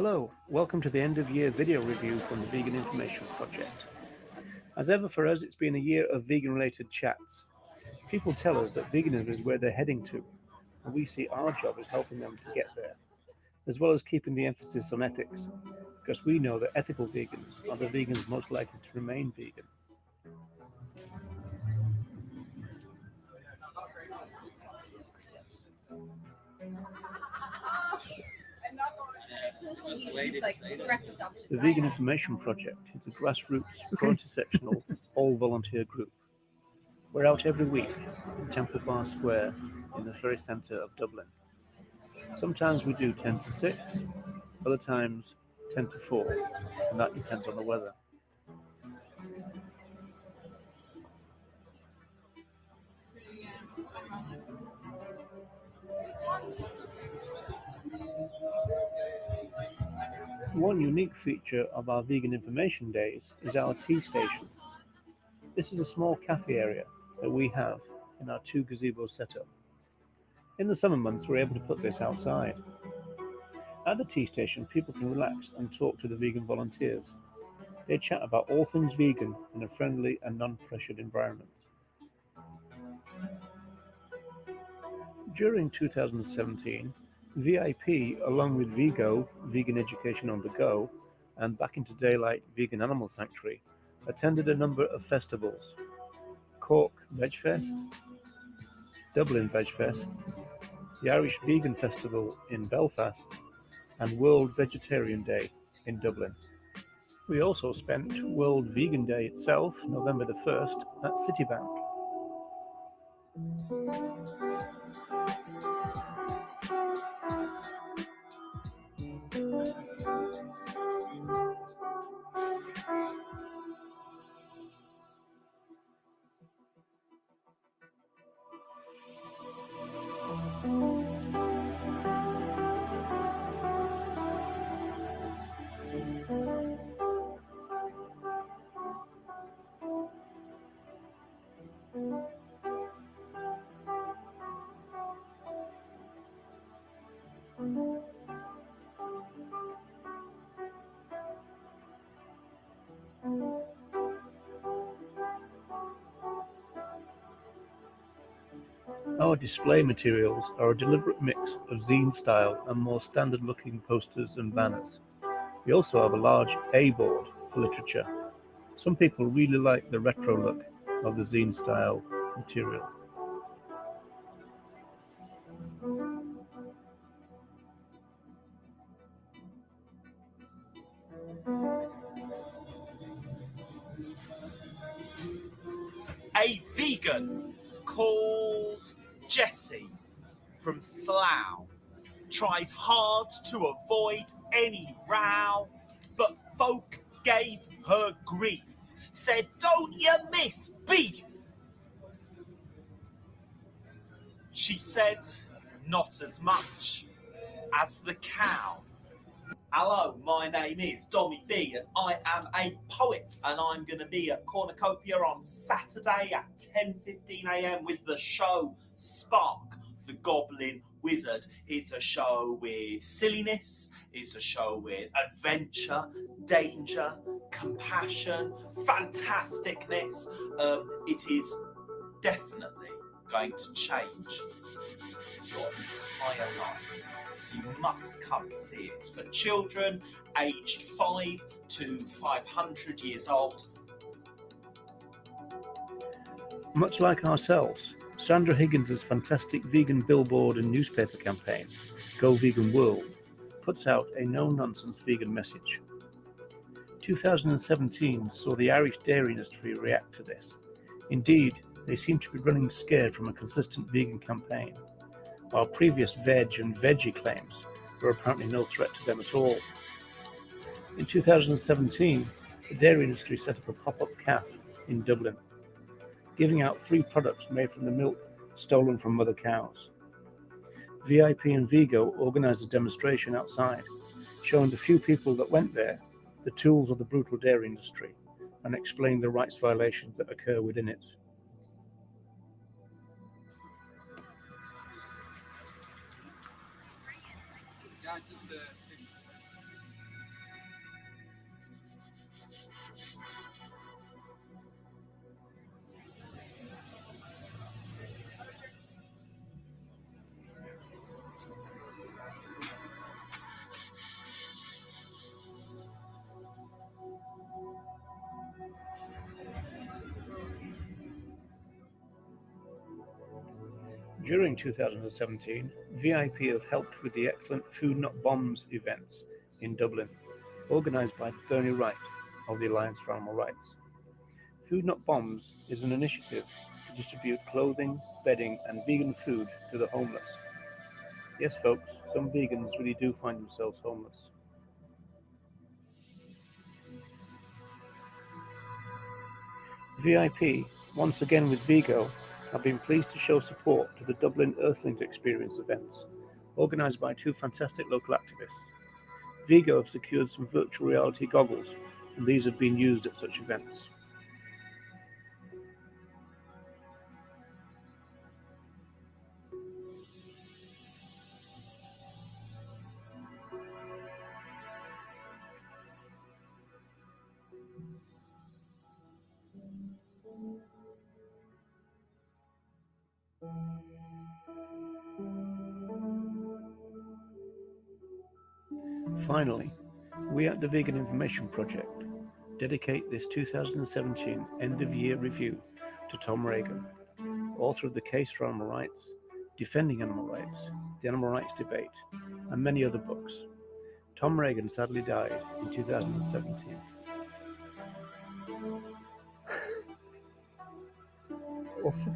Hello, welcome to the end of year video review from the Vegan Information Project. As ever for us, it's been a year of vegan related chats. People tell us that veganism is where they're heading to, and we see our job as helping them to get there, as well as keeping the emphasis on ethics, because we know that ethical vegans are the vegans most likely to remain vegan. The Vegan Information Project is a grassroots, cross-sectional, all-volunteer group. We're out every week in Temple Bar Square in the very centre of Dublin. Sometimes we do 10 to 6, other times 10 to 4, and that depends on the weather. One unique feature of our Vegan Information Days is our tea station. This is a small cafe area that we have in our 2 gazebo setup. In the summer months, we're able to put this outside. At the tea station, people can relax and talk to the vegan volunteers. They chat about all things vegan in a friendly and non-pressured environment. During 2017, VIP, along with Vigo, Vegan Education on the Go, and Back into Daylight Vegan Animal Sanctuary, attended a number of festivals: Cork Veg Fest, Dublin Veg Fest, the Irish Vegan Festival in Belfast, and World Vegetarian Day in Dublin. We also spent World Vegan Day itself, November the 1st, at Citibank. Our display materials are a deliberate mix of zine style and more standard looking posters and banners. We also have a large A board for literature. Some people really like the retro look of the zine style material. A vegan called Jessie from Slough tried hard to avoid any row, but folk gave her grief, said, "Don't you miss beef?" She said, "Not as much as the cow." Hello, my name is Dommy V and I am a poet, and I'm going to be at Cornucopia on Saturday at 10:15 a.m. with the show Spark the Goblin Wizard. It's a show with silliness, it's a show with adventure, danger, compassion, fantasticness. It is definitely going to change your entire life. So you must come and see it. It's for children aged 5 to 500 years old. Much like ourselves, Sandra Higgins' fantastic vegan billboard and newspaper campaign, Go Vegan World, puts out a no-nonsense vegan message. 2017 saw the Irish dairy industry react to this. Indeed, they seem to be running scared from a consistent vegan campaign, while previous veg and veggie claims were apparently no threat to them at all. In 2017, the dairy industry set up a pop-up calf in Dublin, giving out free products made from the milk stolen from mother cows. VIP and Vigo organised a demonstration outside, showing the few people that went there the tools of the brutal dairy industry and explained the rights violations that occur within it. During 2017, VIP have helped with the excellent Food Not Bombs events in Dublin, organised by Bernie Wright of the Alliance for Animal Rights. Food Not Bombs is an initiative to distribute clothing, bedding and vegan food to the homeless. Yes folks, some vegans really do find themselves homeless. VIP, once again with Vigo, have been pleased to show support to the Dublin Earthlings Experience events, organised by two fantastic local activists. Vigo have secured some virtual reality goggles, and these have been used at such events. Finally, we at the Vegan Information Project dedicate this 2017 end-of-year review to Tom Regan, author of The Case for Animal Rights, Defending Animal Rights, The Animal Rights Debate, and many other books. Tom Regan sadly died in 2017. Awesome.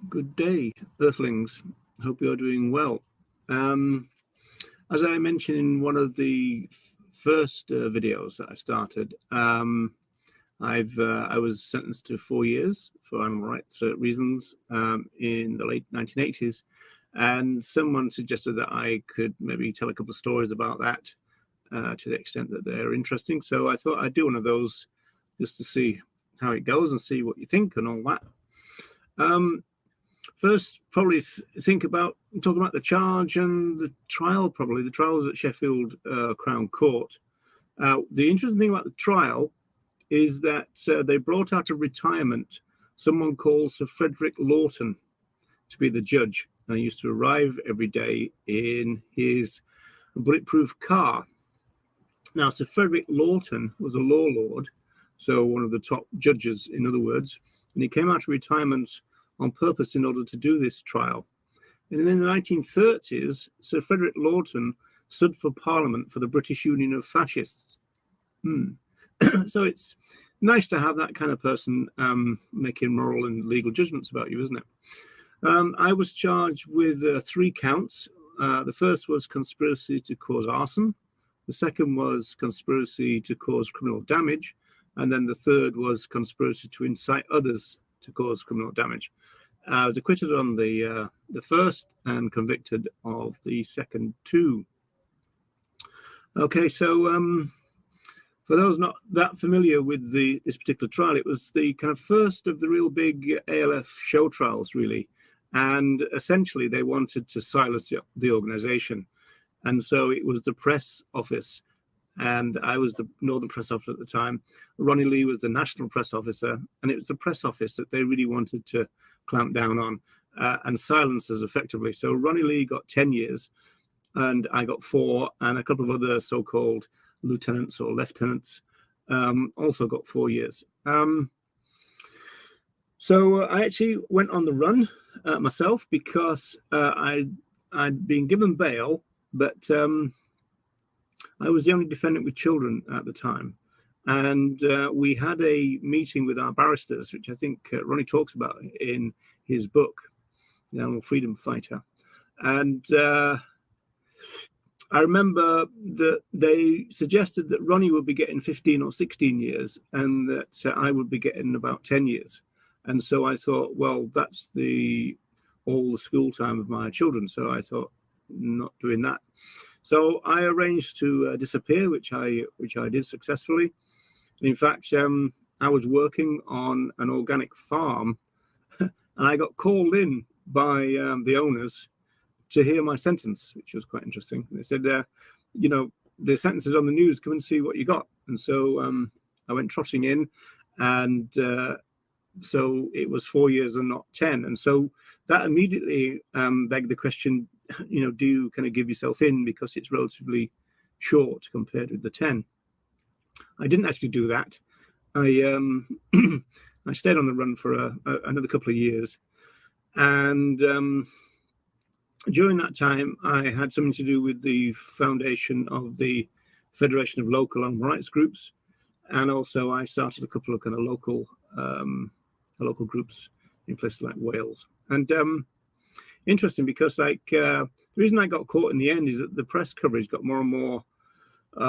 Good day, Earthlings. Hope you're doing well. As I mentioned in one of the first videos that I started, I was sentenced to 4 years for animal rights reasons in the late 1980s, and someone suggested that I could maybe tell a couple of stories about that to the extent that they're interesting. So I thought I'd do one of those just to see how it goes and see what you think and all that. First, probably talking about the charge and the trial. Probably the trial was at Sheffield Crown Court. The interesting thing about the trial is that they brought out of retirement someone called Sir Frederick Lawton to be the judge. And he used to arrive every day in his bulletproof car. Now, Sir Frederick Lawton was a law lord, so one of the top judges, in other words, and he came out of retirement on purpose in order to do this trial. And in the 1930s, Sir Frederick Lawton stood for Parliament for the British Union of Fascists. So it's nice to have that kind of person making moral and legal judgments about you, isn't it? I was charged with 3 counts. The first was conspiracy to cause arson. The second was conspiracy to cause criminal damage. And then the third was conspiracy to incite others to cause criminal damage. I was acquitted on the first and convicted of the second 2. Okay, so for those not that familiar with this particular trial, it was the kind of first of the real big ALF show trials, really. And essentially, they wanted to silence the organization. And so it was the press office, and I was the Northern Press Officer at the time. Ronnie Lee was the National Press Officer, and it was the press office that they really wanted to clamp down on and silence us effectively. So Ronnie Lee got 10 years, and I got 4, and a couple of other so-called lieutenants or lieutenants also got 4 years. So I actually went on the run myself because I'd been given bail, but I was the only defendant with children at the time. And we had a meeting with our barristers, which I think Ronnie talks about in his book, The Animal Freedom Fighter. And I remember that they suggested that Ronnie would be getting 15 or 16 years and that I would be getting about 10 years. And so I thought, well, that's all the school time of my children. So I thought, not doing that. So I arranged to disappear, which I did successfully. In fact, I was working on an organic farm, and I got called in by the owners to hear my sentence, which was quite interesting. They said, the sentence is on the news, come and see what you got. And so I went trotting in, And so it was 4 years and not 10. And so that immediately begged the question, do you kind of give yourself in because it's relatively short compared with the 10? I didn't actually do that. I I stayed on the run for another couple of years. And during that time, I had something to do with the foundation of the Federation of Local Animal Rights Groups. And also I started a couple of kind of local groups in places like Wales. And interesting because the reason I got caught in the end is that the press coverage got more and more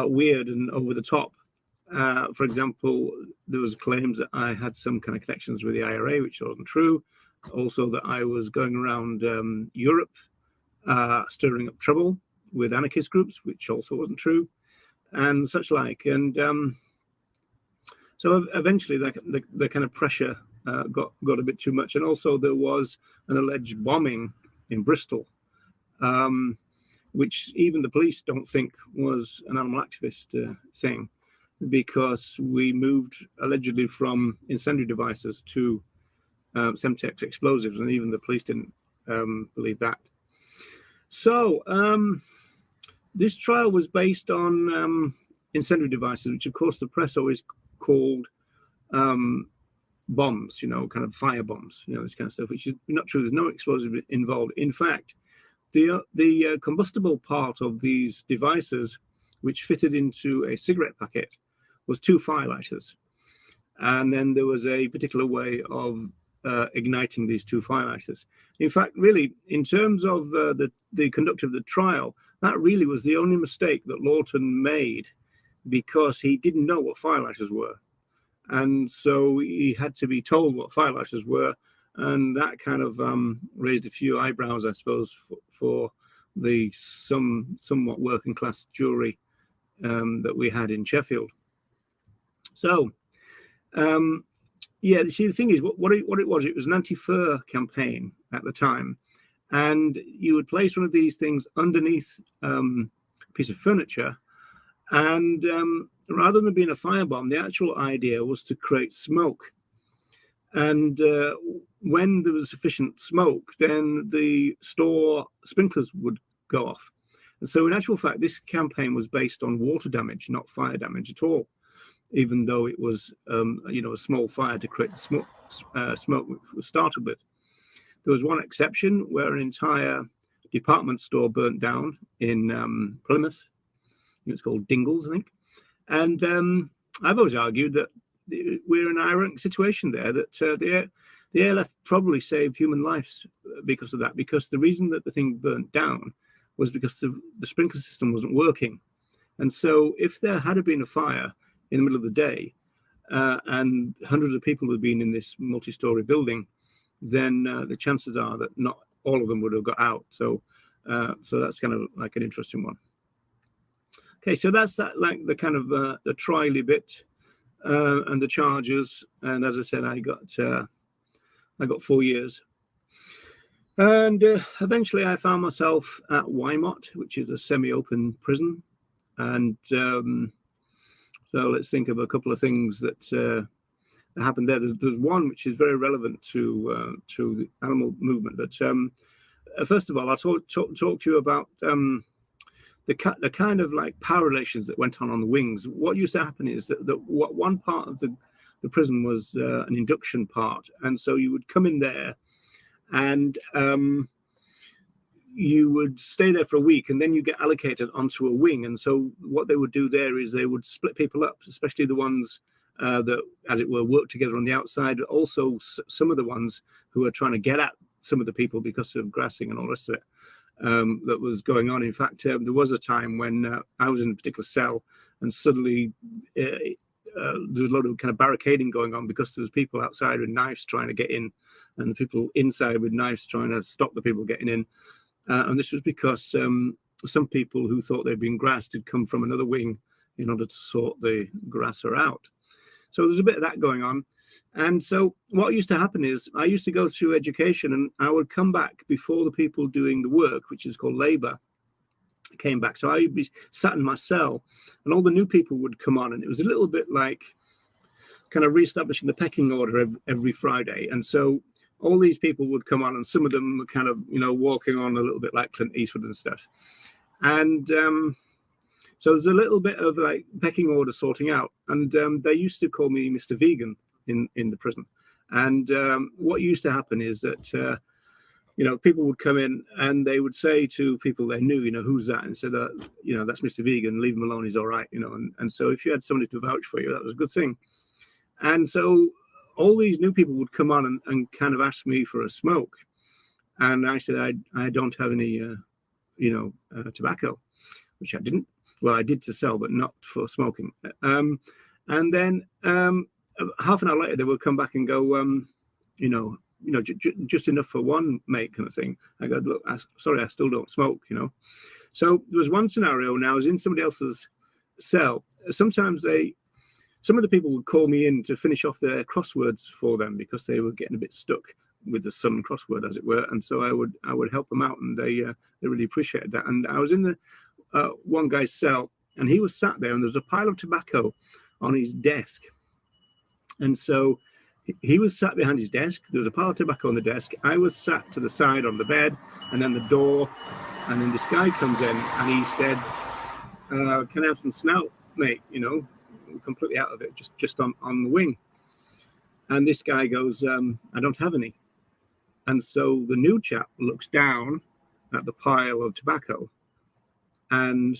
weird and over the top. For example, there was claims that I had some kind of connections with the IRA, which wasn't true. Also that I was going around Europe stirring up trouble with anarchist groups, which also wasn't true, and such like. And so eventually the kind of pressure got a bit too much. And also there was an alleged bombing in Bristol, which even the police don't think was an animal activist thing, because we moved allegedly from incendiary devices to Semtex explosives, and even the police didn't believe that. So this trial was based on incendiary devices, which of course the press always called bombs, kind of fire bombs, this kind of stuff, which is not true. There's no explosive involved. In fact, the combustible part of these devices, which fitted into a cigarette packet, was 2 firelighters. And then there was a particular way of igniting these 2 firelighters. In fact, really, in terms of the conduct of the trial, that really was the only mistake that Lawton made, because he didn't know what firelighters were. And so he had to be told what firelighters were. And that kind of raised a few eyebrows, I suppose, for the somewhat working class jury that we had in Sheffield. So, yeah, see, the thing is, what it was an anti-fur campaign at the time. And you would place one of these things underneath a piece of furniture. And rather than being a firebomb, the actual idea was to create smoke. And when there was sufficient smoke, then the store sprinklers would go off. And so in actual fact, this campaign was based on water damage, not fire damage at all, even though it was, a small fire to create the smoke which was started with. There was one exception where an entire department store burnt down in Plymouth. It's called Dingles, I think. And I've always argued that we're in an ironic situation there, that the ALF probably saved human lives because of that, because the reason that the thing burnt down was because the sprinkler system wasn't working. And so if there had been a fire in the middle of the day and hundreds of people had been in this multi-story building, then the chances are that not all of them would have got out. So that's kind of like an interesting one. Okay, so that's that, like the kind of the trial bit and the charges. And as I said, I got 4 years. And eventually I found myself at Wymot, which is a semi-open prison. And so let's think of a couple of things that happened there. There's one which is very relevant to the animal movement. But first of all, I'll talk to you about the kind of like power relations that went on the wings. What used to happen is that one part of the prison was an induction part. And so you would come in there and you would stay there for a week, and then you get allocated onto a wing. And so what they would do there is they would split people up, especially the ones that, as it were, work together on the outside. Also, some of the ones who are trying to get at some of the people because of grassing and all the rest of it that was going on. In fact, there was a time when I was in a particular cell, and suddenly there was a lot of kind of barricading going on because there was people outside with knives trying to get in, and the people inside with knives trying to stop the people getting in. And this was because some people who thought they'd been grassed had come from another wing in order to sort the grasser out. So there's a bit of that going on. And so what used to happen is I used to go through education, and I would come back before the people doing the work, which is called labor, came back. So I would be sat in my cell, and all the new people would come on, and it was a little bit like kind of reestablishing the pecking order every Friday. And so all these people would come on, and some of them were kind of, you know, walking on a little bit like Clint Eastwood and stuff. And so there's a little bit of like pecking order sorting out. And they used to call me Mr. Vegan in the prison. And what used to happen is that, you know, people would come in and they would say to people they knew, you know, who's that? And said, you know, that's Mr. Vegan, leave him alone, he's all right, you know. And so if you had somebody to vouch for you, that was a good thing. And so all these new people would come on and kind of ask me for a smoke. And I said, I don't have any, you know, tobacco, which I didn't. Well, I did to sell, but not for smoking. And then half an hour later, they would come back and go, you know, just enough for one, mate, kind of thing. I go, look, sorry, I still don't smoke, you know. So there was one scenario now, I was in somebody else's cell. Sometimes some of the people would call me in to finish off their crosswords for them because they were getting a bit stuck with the sun crossword, as it were. And so I would help them out, and they really appreciated that. And I was in the one guy's cell, and he was sat there, and there was a pile of tobacco on his desk. And so he was sat behind his desk. There was a pile of tobacco on the desk. I was sat to the side on the bed, and then the door. And then this guy comes in, and he said, can I have some snout, mate? You know, completely out of it, just on the wing. And this guy goes, I don't have any. And so the new chap looks down at the pile of tobacco and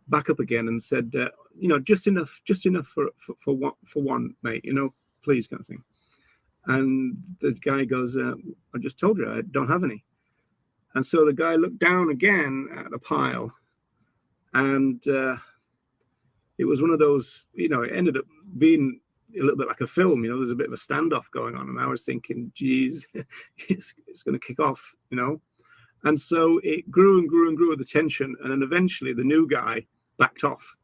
back up again and said, you know, just enough for one, mate, you know, please, kind of thing. And the guy goes, I just told you I don't have any. And so the guy looked down again at the pile, and it was one of those, you know, it ended up being a little bit like a film, you know, there's a bit of a standoff going on. And I was thinking, geez, it's going to kick off, you know. And so it grew and grew and grew with the tension. And then eventually the new guy backed off.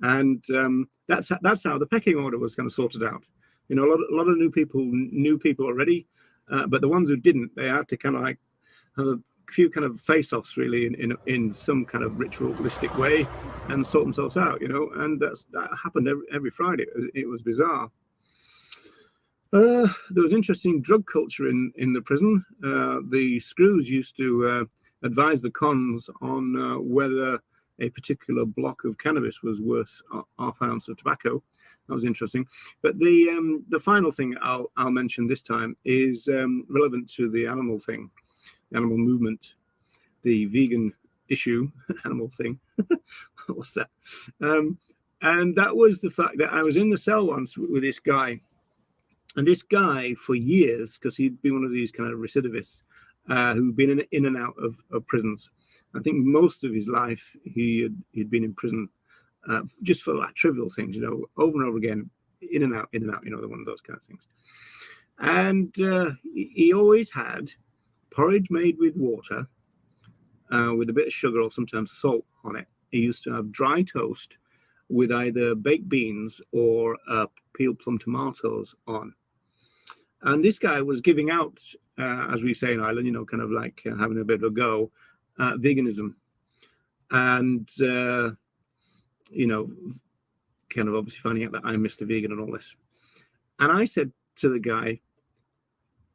And that's how the pecking order was kind of sorted out. You know, a lot of new people already, but the ones who didn't, they had to kind of like have a few kind of face-offs really in some kind of ritualistic way and sort themselves out, you know. And that happened every Friday. It was bizarre. There was interesting drug culture in the prison. The screws used to advise the cons on whether a particular block of cannabis was worth half an ounce of tobacco. That was interesting. But the final thing I'll mention this time is relevant to the animal thing, the animal movement, the vegan issue, animal thing. What's that? And that was the fact that I was in the cell once with this guy. And this guy, for years, because he'd been one of these kind of recidivists who'd been in and out of prisons. I think most of his life he'd been in prison just for like trivial things, you know, over and over again, in and out, you know, one of those kind of things. And he always had porridge made with water, with a bit of sugar or sometimes salt on it. He used to have dry toast with either baked beans or peeled plum tomatoes on. And this guy was giving out, as we say in Ireland, you know, kind of like having a bit of a go, veganism. And, you know, kind of obviously finding out that I'm Mr. Vegan and all this. And I said to the guy,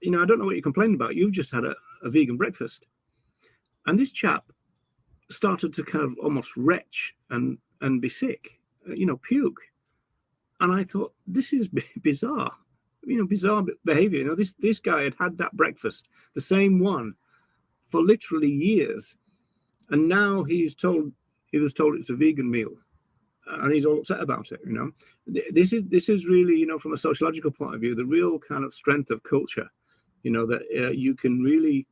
you know, I don't know what you're complaining about. You've just had a vegan breakfast. And this chap started to kind of almost retch and be sick, you know, puke. And I thought, this is bizarre. You know, bizarre behavior. You know, this guy had that breakfast, the same one, for literally years, and now he was told it's a vegan meal, and he's all upset about it. You know, this is really, you know, from a sociological point of view, the real kind of strength of culture. You know, that you can really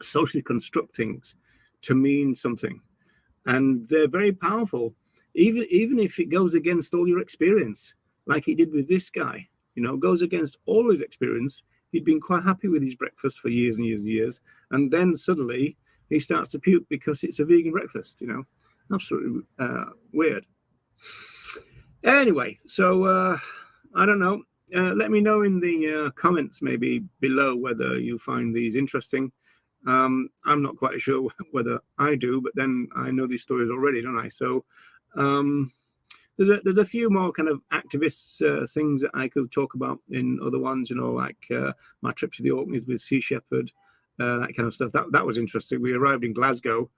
socially construct things to mean something, and they're very powerful, even if it goes against all your experience, like he did with this guy. You know, goes against all his experience. He'd been quite happy with his breakfast for years and years and years. And then suddenly he starts to puke because it's a vegan breakfast, you know. Absolutely weird. Anyway, so I don't know. Let me know in the comments maybe below whether you find these interesting. I'm not quite sure whether I do, but then I know these stories already, don't I? So there's a few more kind of activists things that I could talk about in other ones, like my trip to the Orkneys with Sea Shepherd, that kind of stuff. That was interesting. We arrived in Glasgow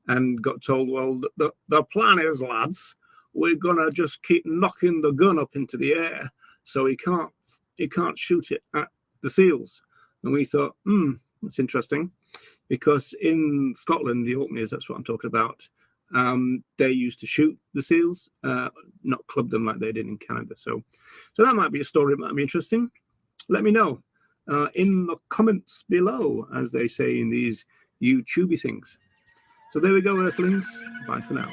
and got told, well, the plan is, lads, we're gonna just keep knocking the gun up into the air so he can't shoot it at the seals. And we thought, that's interesting, because in Scotland, the Orkneys, that's what I'm talking about, they used to shoot the seals, not club them like they did in Canada. So that might be a story that might be interesting. Let me know in the comments below, as they say in these YouTubey things. So there we go, Earthlings. Bye for now.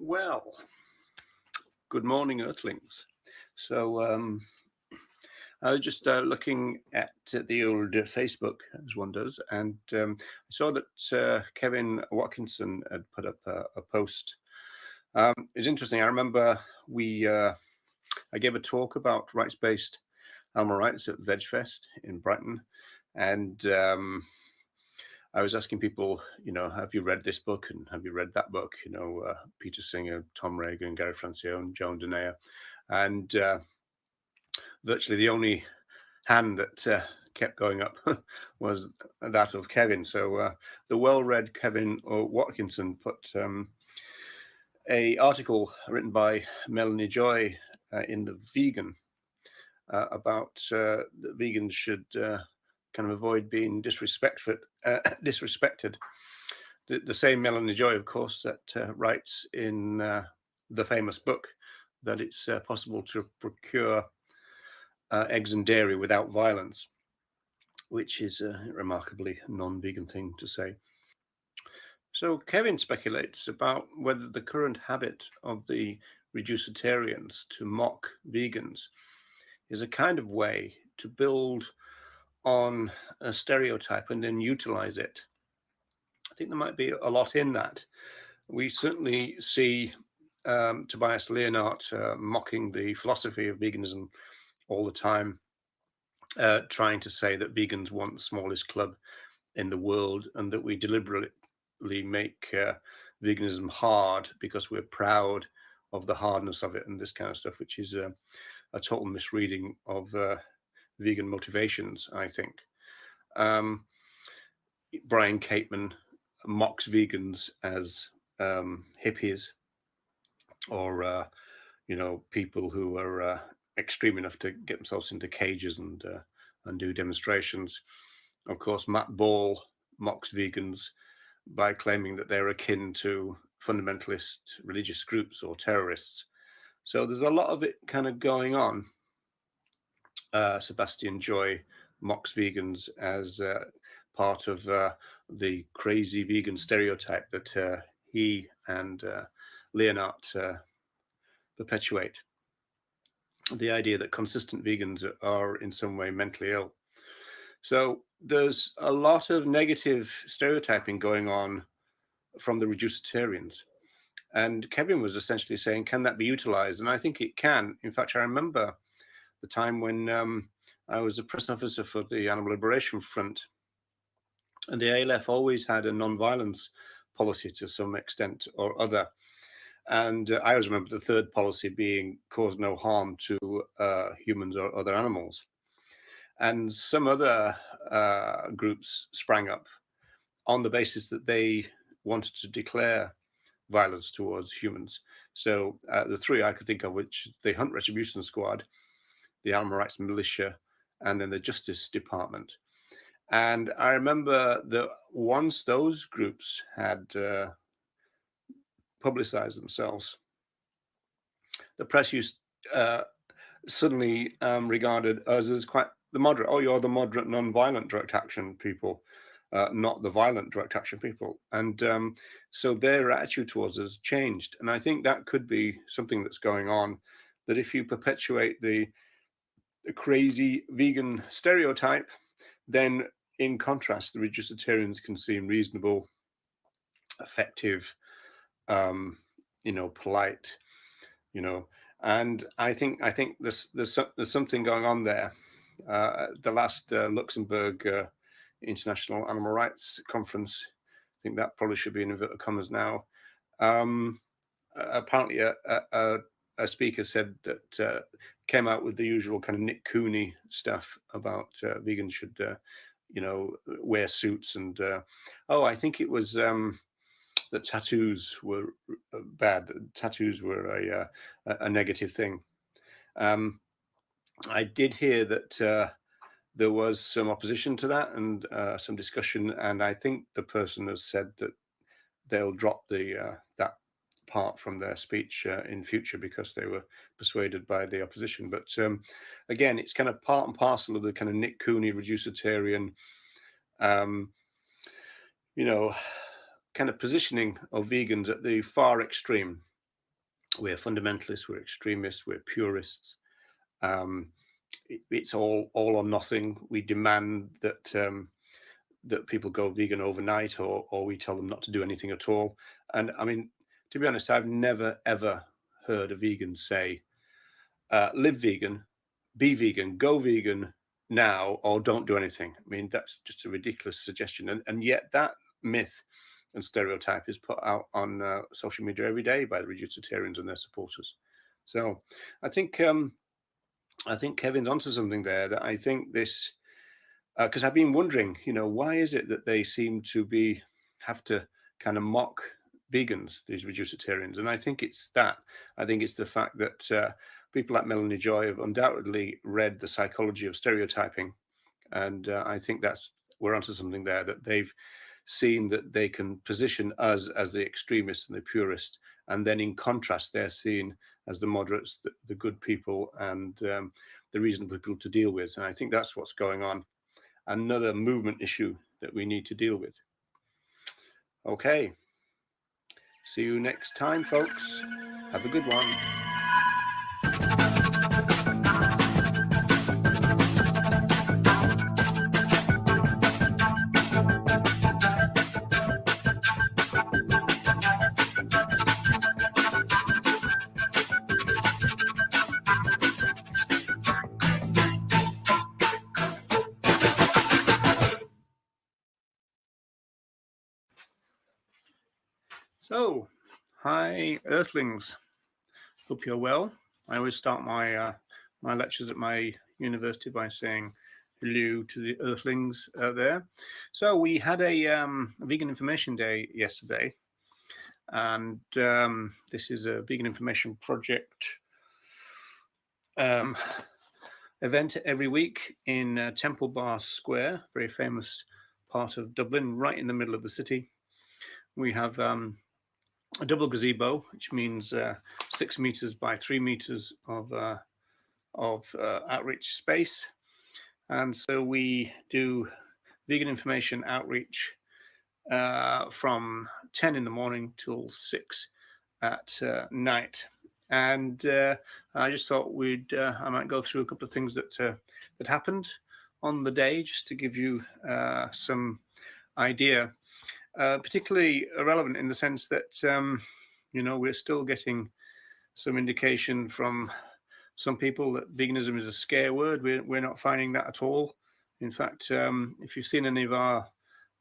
Well, good morning, Earthlings. So I was just looking at the old Facebook, as one does, and I saw that Kevin Watkinson had put up a post. It's interesting. I remember I gave a talk about rights-based animal rights at VegFest in Brighton, and I was asking people, have you read this book and have you read that book? Peter Singer, Tom Reagan, Gary Francione, Joan Denea, and virtually the only hand that kept going up was that of Kevin. So the well-read Kevin Watkinson put a article written by Melanie Joy in The Vegan about that vegans should kind of avoid being disrespected. The same Melanie Joy, of course, that writes in the famous book that it's possible to procure eggs and dairy without violence, which is a remarkably non-vegan thing to say. So Kevin speculates about whether the current habit of the reducitarians to mock vegans is a kind of way to build on a stereotype and then utilize it. I think there might be a lot in that. We certainly see Tobias Leonhardt mocking the philosophy of veganism all the time, trying to say that vegans want the smallest club in the world and that we deliberately make veganism hard because we're proud of the hardness of it and this kind of stuff, which is a total misreading of vegan motivations, I think. Brian Cateman mocks vegans as hippies or people who are extreme enough to get themselves into cages and do demonstrations. Of course, Matt Ball mocks vegans by claiming that they're akin to fundamentalist religious groups or terrorists. So there's a lot of it kind of going on. Sebastian Joy mocks vegans as part of the crazy vegan stereotype that he and Leonhardt perpetuate. The idea that consistent vegans are in some way mentally ill. So there's a lot of negative stereotyping going on from the reducitarians. And Kevin was essentially saying, can that be utilized? And I think it can. In fact, I remember the time when I was a press officer for the Animal Liberation Front, and the ALF always had a non-violence policy to some extent or other. And I always remember the third policy being cause no harm to humans or other animals. And some other groups sprang up on the basis that they wanted to declare violence towards humans. So the three I could think of, which the Hunt Retribution Squad, the Animal Rights Militia, and then the Justice Department. And I remember that once those groups had publicized themselves, the press used suddenly regarded us as quite the moderate. Oh, you're the moderate, non-violent direct action people, not the violent direct action people. And so their attitude towards us changed. And I think that could be something that's going on. That if you perpetuate the crazy vegan stereotype, then in contrast, the reducitarians can seem reasonable, effective, polite, and I think there's something going on there. The last Luxembourg International Animal Rights Conference, I think that probably should be in inverted commas now. Apparently, a speaker said that came out with the usual kind of Nick Cooney stuff about vegans should, wear suits and I think it was that tattoos were bad. Tattoos were a negative thing. I did hear that there was some opposition to that and some discussion, and I think the person has said that they'll drop that part from their speech in future because they were persuaded by the opposition. But again, it's kind of part and parcel of the kind of Nick Cooney reducitarian, kind of positioning of vegans at the far extreme. We're fundamentalists, we're extremists, we're purists. It's all or nothing. We demand that people go vegan overnight, or we tell them not to do anything at all. And I mean, to be honest, I've never ever heard a vegan say, live vegan, be vegan, go vegan now, or don't do anything. I mean, that's just a ridiculous suggestion. And yet that myth and stereotype is put out on social media every day by the reducitarians and their supporters. So I think Kevin's onto something there, that I think this, because I've been wondering, why is it that they seem to have to kind of mock vegans, these reducitarians? And I think it's that. I think it's the fact that people like Melanie Joy have undoubtedly read The Psychology of Stereotyping. And I think we're onto something there, that they've seen that they can position us as the extremists and the purists, and then in contrast, they're seen as the moderates, the good people, and the reasonable people to deal with. And I think that's what's going on. Another movement issue that we need to deal with. Okay. See you next time, folks. Have a good one. So, hi, Earthlings. Hope you're well. I always start my my lectures at my university by saying hello to the Earthlings there. So we had a Vegan Information Day yesterday, and this is a Vegan Information Project event every week in Temple Bar Square, very famous part of Dublin, right in the middle of the city. We have a double gazebo, which means 6 meters by 3 meters of outreach space. And so we do vegan information outreach from 10 in the morning till 6 at night. And I just thought I might go through a couple of things that happened on the day, just to give you some idea. Particularly relevant in the sense that, we're still getting some indication from some people that veganism is a scare word. We're not finding that at all. In fact, if you've seen any of our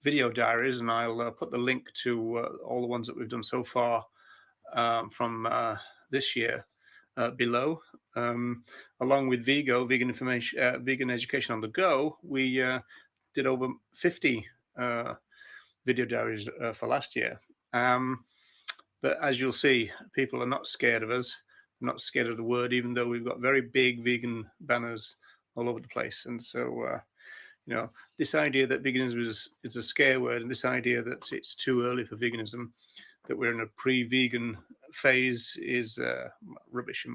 video diaries, and I'll put the link to all the ones that we've done so far from this year below, along with Vigo, Vegan Information, Vegan Education on the Go, we did over 50 video diaries for last year. But as you'll see, people are not scared of us, not scared of the word, even though we've got very big vegan banners all over the place. And so, this idea that veganism is a scare word, and this idea that it's too early for veganism, that we're in a pre-vegan phase is rubbish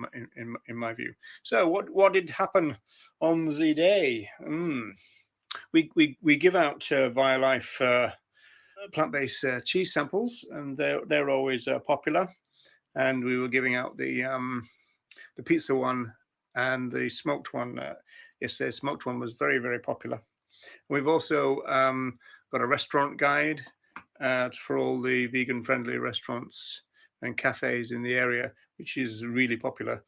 in my view. So what did happen on the day? We give out via life plant-based cheese samples, and they're always popular. And we were giving out the pizza one and the smoked one. Yesterday, smoked one was very, very popular. We've also got a restaurant guide for all the vegan-friendly restaurants and cafes in the area, which is really popular.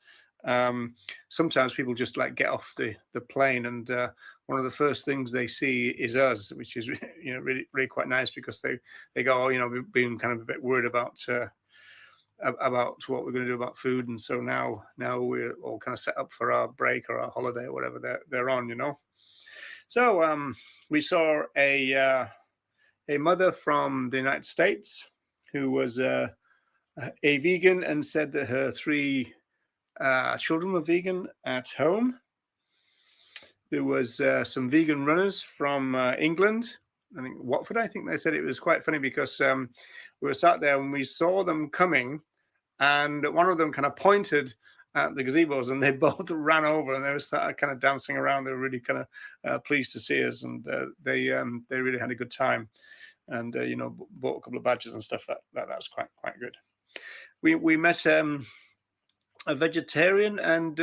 Sometimes people just like get off the plane, and one of the first things they see is us, which is really quite nice, because they go, we've been kind of a bit worried about what we're going to do about food, and so now we're all kind of set up for our break or our holiday or whatever they're on, So we saw a mother from the United States who was a vegan, and said that her 3 children were vegan at home. There was some vegan runners from England, I think Watford. I think they said it was quite funny because we were sat there and we saw them coming, and one of them kind of pointed at the gazebos, and they both ran over, and they started kind of dancing around. They were really kind of pleased to see us, and they really had a good time, and bought a couple of badges and stuff. That's quite good. We met a vegetarian, and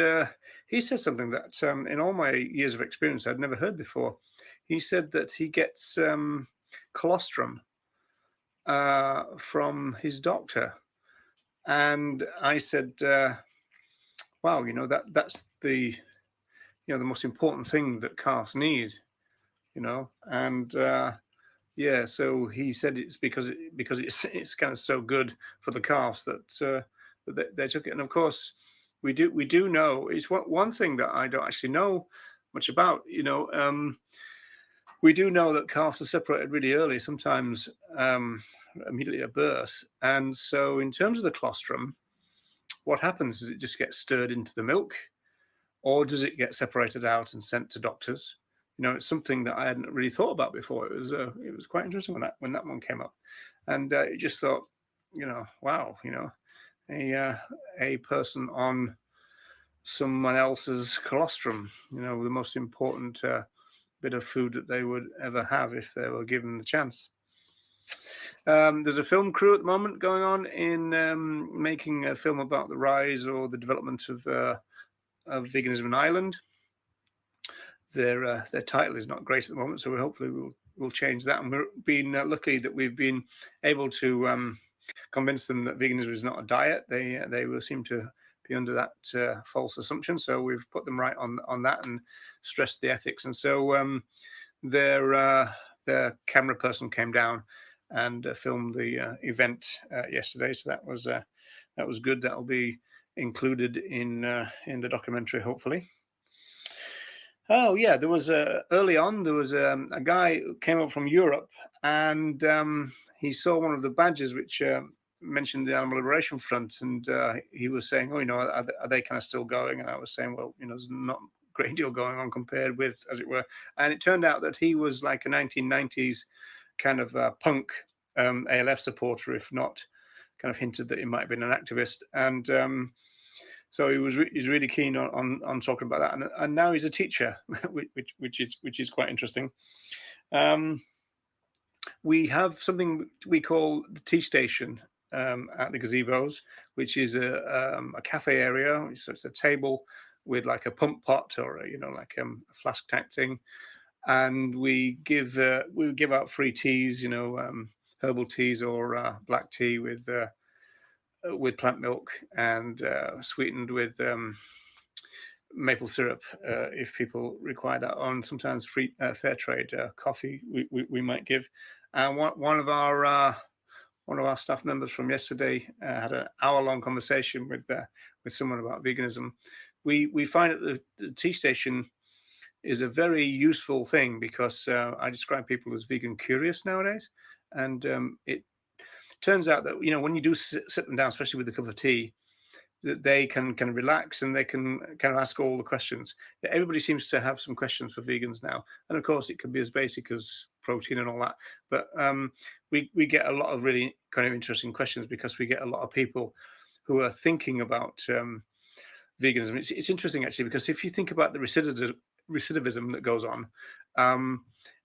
he said something that in all my years of experience I'd never heard before. He said that he gets colostrum from his doctor, and I said, wow, that's the the most important thing that calves need, and yeah, so he said it's because it's kind of so good for the calves that they took it. And of course we do know, it's one thing that I don't actually know much about, we do know that calves are separated really early, sometimes immediately at birth. And so in terms of the colostrum, what happens is it just gets stirred into the milk, or does it get separated out and sent to doctors? It's something that I hadn't really thought about before. It was quite interesting when that one came up, and you just thought, wow, a person on someone else's colostrum, the most important bit of food that they would ever have if they were given the chance. There's a film crew at the moment going on in making a film about the rise or the development of veganism in Ireland. Their title is not great at the moment, so hopefully we'll change that. And we're being lucky that we've been able to convince them that veganism is not a diet. They will seem to be under that false assumption. So we've put them right on that and stressed the ethics. And so their camera person came down and filmed the event yesterday. So that was good. That'll be included in the documentary, hopefully. Oh yeah, there was early on there was a guy who came up from Europe, and he saw one of the badges which mentioned the Animal Liberation Front, and he was saying, "Oh, are they kind of still going?" And I was saying, "Well, there's not a great deal going on compared with, as it were." And it turned out that he was like a 1990s kind of punk ALF supporter, if not kind of hinted that he might have been an activist, and so he's really keen on talking about that, and now he's a teacher, which is quite interesting. We have something we call the tea station at the gazebos, which is a cafe area. So it's a table with like a pump pot or like a flask type thing, and we give out free teas, herbal teas or black tea with plant milk and sweetened with maple syrup if people require that, on sometimes free fair trade coffee we might give. And one of our staff members from yesterday had an hour-long conversation with someone about veganism. We find that the tea station is a very useful thing, because I describe people as vegan curious nowadays, and it turns out that when you do sit them down, especially with a cup of tea, that they can kind of relax and they can kind of ask all the questions. Everybody seems to have some questions for vegans now, and of course it can be as basic as protein and all that. But we get a lot of really kind of interesting questions because we get a lot of people who are thinking about veganism. It's interesting actually, because if you think about the recidivism that goes on,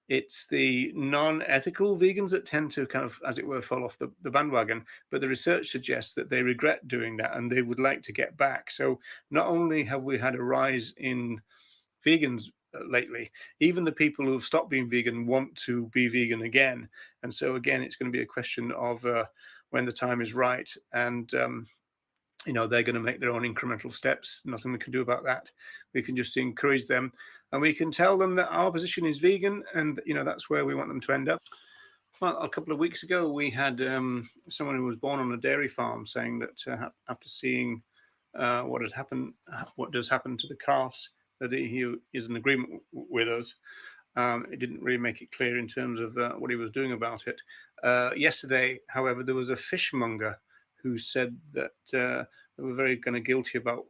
it's the non-ethical vegans that tend to kind of, as it were, fall off the bandwagon. But the research suggests that they regret doing that and they would like to get back. So not only have we had a rise in vegans lately, even the people who have stopped being vegan want to be vegan again. And so again, it's going to be a question of when the time is right, and they're going to make their own incremental steps. Nothing we can do about that. We can just encourage them, and we can tell them that our position is vegan, and that's where we want them to end up. Well, a couple of weeks ago, we had someone who was born on a dairy farm saying that after seeing what does happen to the calves, that he is in agreement with us. It didn't really make it clear in terms of what he was doing about it. Yesterday, however, there was a fishmonger who said that they were very kind of guilty about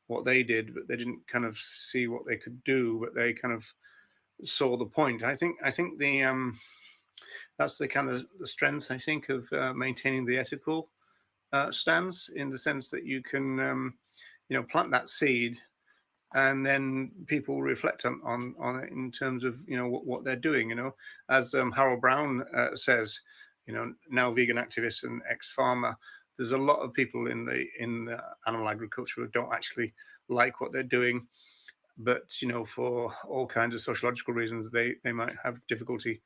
what they did, but they didn't kind of see what they could do, but they kind of saw the point. I think the that's the kind of the strength, I think, of maintaining the ethical stance, in the sense that you can plant that seed, and then people reflect on it in terms of what they're doing. As Harold Brown says, now vegan activist and ex-farmer, there's a lot of people in the animal agriculture who don't actually like what they're doing, but for all kinds of sociological reasons, they might have difficulty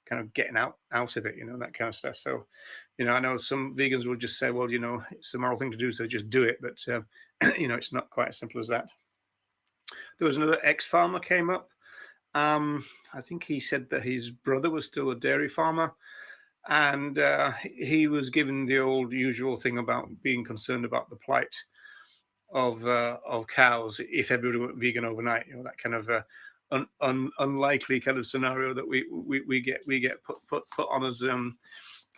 kind of getting out of it, that kind of stuff. So I know some vegans will just say, well, it's the moral thing to do, so just do it. But it's not quite as simple as that. There was another ex-farmer came up. I think he said that his brother was still a dairy farmer, and he was given the old usual thing about being concerned about the plight of cows if everybody went vegan overnight. That kind of unlikely kind of scenario that we get put on us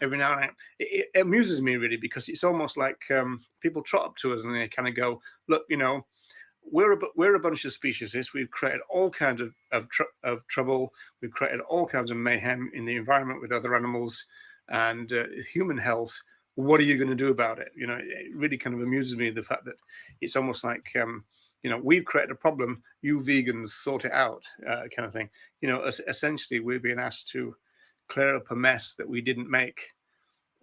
every now and then. It amuses me really, because it's almost like people trot up to us and they kind of go, look, we're a bunch of speciesists. We've created all kinds of trouble. We've created all kinds of mayhem in the environment with other animals and human health. What are you going to do about it? It really kind of amuses me, the fact that it's almost like we've created a problem, you vegans sort it out, kind of thing. Essentially we're being asked to clear up a mess that we didn't make.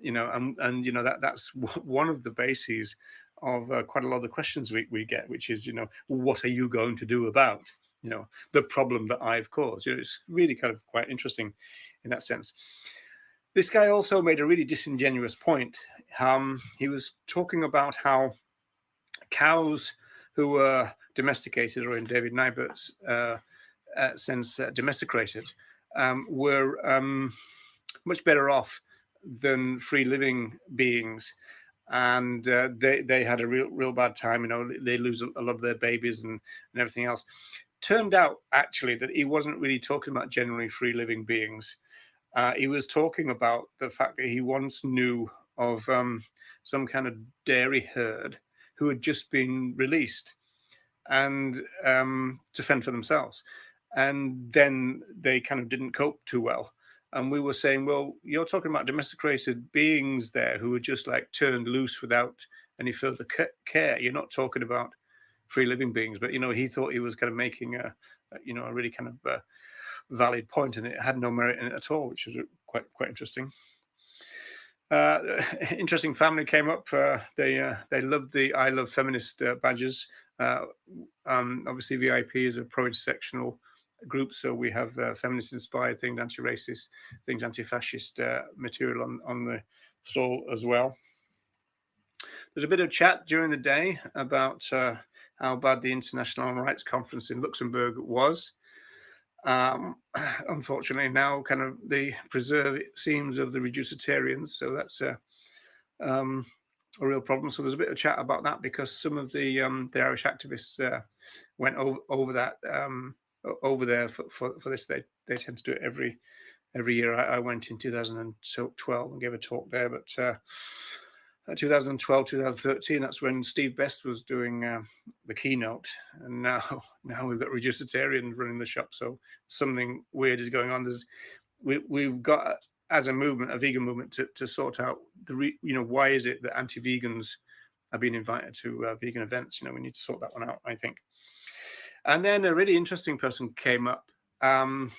That's one of the bases of quite a lot of the questions we get, which is, what are you going to do about, the problem that I've caused? It's really kind of quite interesting in that sense. This guy also made a really disingenuous point. He was talking about how cows who were domesticated, or in David Nybert's sense, domesticated, were much better off than free living beings. And they had a real bad time. They lose a lot of their babies and everything else. Turned out actually that he wasn't really talking about generally free living beings. He was talking about the fact that he once knew of some kind of dairy herd who had just been released and to fend for themselves, and then they kind of didn't cope too well. And we were saying, well, you're talking about domesticated beings there who were just like turned loose without any further care. You're not talking about free living beings. But he thought he was kind of making a really kind of valid point, and it had no merit in it at all, which was quite interesting. Interesting family came up. They loved the I Love Feminist badges. Obviously, VIP is a pro-intersectional group, so we have feminist-inspired things, anti-racist things, anti-fascist material on the stall as well. There's a bit of chat during the day about how bad the International Human Rights Conference in Luxembourg was. Unfortunately, now kind of the preserve, it seems, of the reducitarians, so that's a real problem. So there's a bit of chat about that, because some of the Irish activists went over that over there for this. They tend to do it every year. I went in 2012 and gave a talk there, but 2012, 2013. That's when Steve Best was doing the keynote, and now we've got reducitarians running the shop. So something weird is going on. We've got, as a movement, a vegan movement, to sort out why is it that anti-vegans are being invited to vegan events. We need to sort that one out, I think. And then a really interesting person came up, and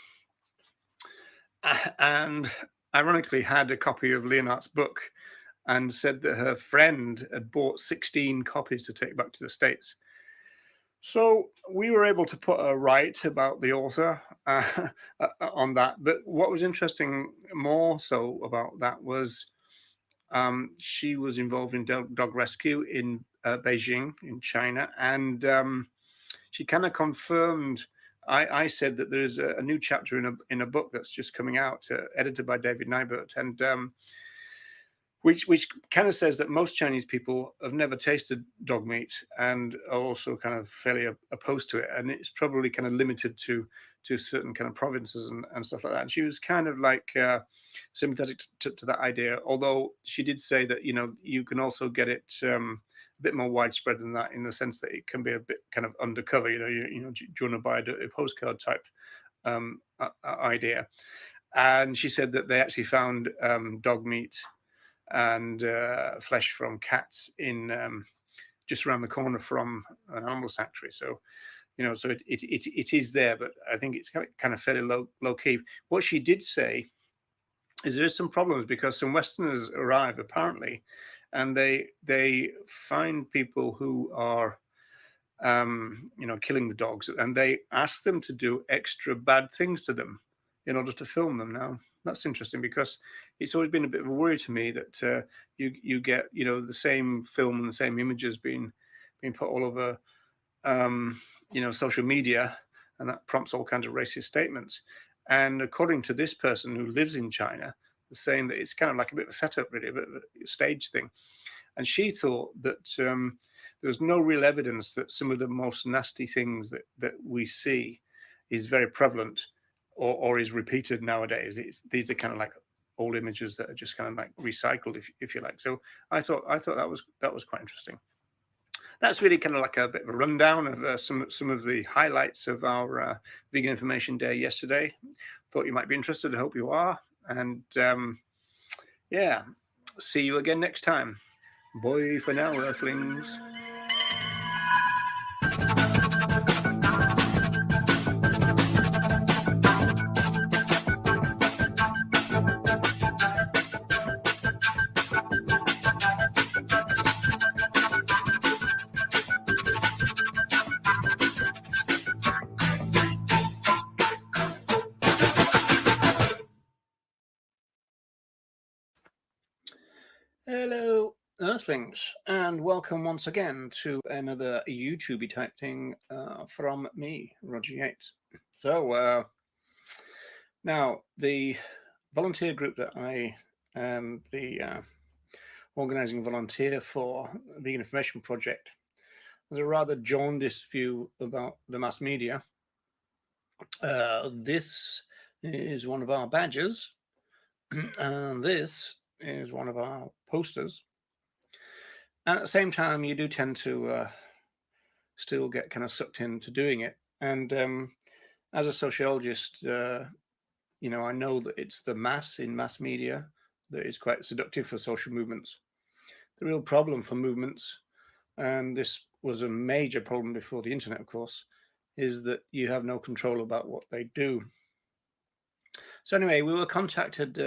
ironically had a copy of Leonard's book, and said that her friend had bought 16 copies to take back to the States. So we were able to put a right about the author on that. But what was interesting more so about that was she was involved in dog rescue in Beijing, in China. And she kind of confirmed, I said that there's a new chapter in a book that's just coming out, edited by David Nybert, and which kind of says that most Chinese people have never tasted dog meat and are also kind of fairly opposed to it. And it's probably kind of limited to certain kind of provinces and stuff like that. And she was kind of like sympathetic to that idea, although she did say that, you can also get it a bit more widespread than that, in the sense that it can be a bit kind of undercover, do you want to buy a postcard type idea. And she said that they actually found dog meat and flesh from cats in just around the corner from an animal sanctuary. So, so it is there, but I think it's kind of fairly low key. What she did say is there is some problems, because some Westerners arrive apparently, and they find people who are killing the dogs, and they ask them to do extra bad things to them in order to film them. Now, that's interesting, because it's always been a bit of a worry to me that you get the same film and the same images being put all over social media, and that prompts all kinds of racist statements. And according to this person who lives in China, they're saying that it's kind of like a bit of a setup, really, a bit of a stage thing. And she thought that there was no real evidence that some of the most nasty things that we see is very prevalent or is repeated nowadays. These are kind of like old images that are just kind of like recycled, if you like. So I thought that was quite interesting. That's really kind of like a bit of a rundown of some of the highlights of our Vegan Information Day yesterday. Thought you might be interested. I hope you are. And yeah, see you again next time. Bye for now, Earthlings. Hello, Earthlings, and welcome once again to another YouTubey type thing from me, Roger Yates. So now the volunteer group that I am the organising volunteer for, the Vegan Information Project, has a rather jaundiced view about the mass media. This is one of our badges, and this is one of our posters. And at the same time, you do tend to still get kind of sucked into doing it. And as a sociologist, I know that it's the mass in mass media that is quite seductive for social movements. The real problem for movements, and this was a major problem before the internet, of course, is that you have no control about what they do. So anyway, we were contacted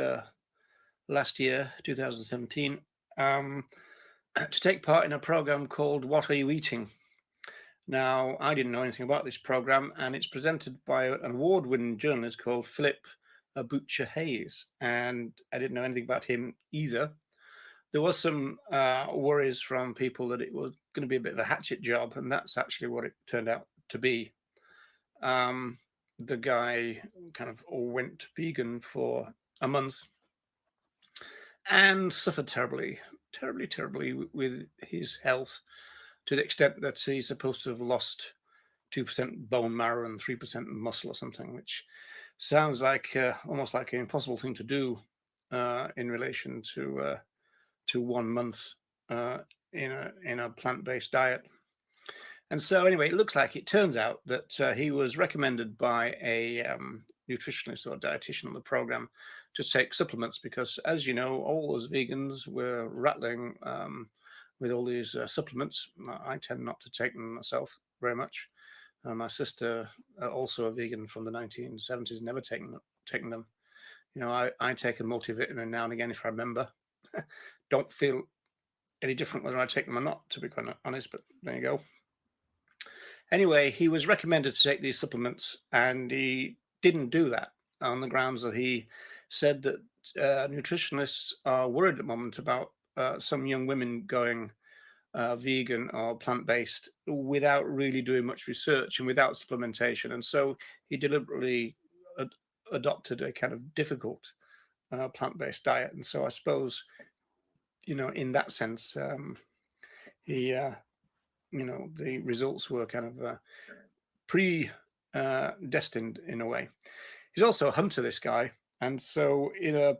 last year, 2017, to take part in a program called What Are You Eating? Now, I didn't know anything about this program, and it's presented by an award-winning journalist called Philip Butcher Hayes, and I didn't know anything about him either. There was some worries from people that it was going to be a bit of a hatchet job, and that's actually what it turned out to be. The guy kind of went vegan for a month and suffered terribly with his health, to the extent that he's supposed to have lost 2% bone marrow and 3% muscle or something, which sounds like almost like an impossible thing to do in relation to 1 month in a plant-based diet. And so anyway, it looks like, it turns out that he was recommended by a nutritionist or dietitian on the program to take supplements, because, as you know, all those vegans were rattling with all these supplements. I tend not to take them myself very much. My sister, also a vegan from the 1970s, never taken them. You know, I take a multivitamin now and again if I remember. Don't feel any different whether I take them or not, to be quite honest, but there you go. Anyway, he was recommended to take these supplements, and he didn't do that on the grounds that he said that nutritionists are worried at the moment about some young women going vegan or plant-based without really doing much research and without supplementation. And so he deliberately adopted a kind of difficult plant-based diet. And so I suppose, you know, in that sense, he you know, the results were kind of predestined in a way. He's also a hunter, this guy, and so in a